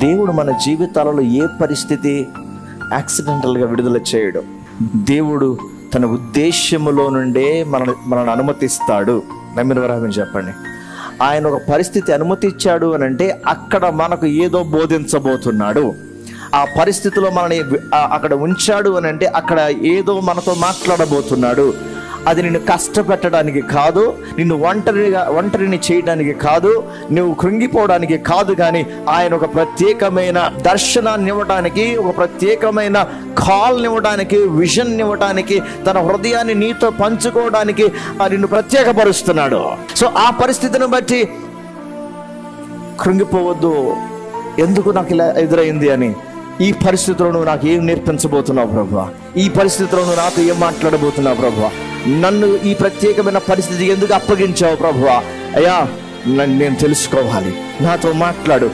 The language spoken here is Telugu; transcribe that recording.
దేవుడు మన జీవితాలలో ఏ పరిస్థితి యాక్సిడెంటల్గా విడుదల చేయడు. దేవుడు తన ఉద్దేశములో నుండే మనల్ని అనుమతిస్తాడు. నమ్మిన వారు చెప్పండి. ఆయన ఒక పరిస్థితి అనుమతించాడు అని అంటే అక్కడ మనకు ఏదో బోధించబోతున్నాడు. ఆ పరిస్థితిలో మనని అక్కడ ఉంచాడు అని అంటే అక్కడ ఏదో మనతో మాట్లాడబోతున్నాడు. అది నిన్ను కష్టపెట్టడానికి కాదు, నిన్ను ఒంటరిని చేయడానికి కాదు, నువ్వు కృంగిపోవడానికి కాదు, కానీ ఆయన ఒక ప్రత్యేకమైన దర్శనాన్ని ఇవ్వడానికి, ఒక ప్రత్యేకమైన కాల్ని ఇవ్వడానికి, విజన్ ఇవ్వడానికి, తన హృదయాన్ని నీతో పంచుకోవడానికి నిన్ను ప్రత్యేకపరుస్తున్నాడు. సో ఆ పరిస్థితిని బట్టి కృంగిపోవద్దు. ఎందుకు నాకు ఇలా ఎదురైంది అని. ఈ పరిస్థితిలో నువ్వు నాకు ఏం నేర్పించబోతున్నావు ప్రభువా? ఈ పరిస్థితిలో నువ్వు నాతో ఏం మాట్లాడబోతున్నావు ప్రభువా? నన్ను ఈ ప్రత్యేకమైన పరిస్థితికి ఎందుకు అప్పగించావు ప్రభువా? అయ్యా, నేను తెలుసుకోవాలి, నాతో మాట్లాడు.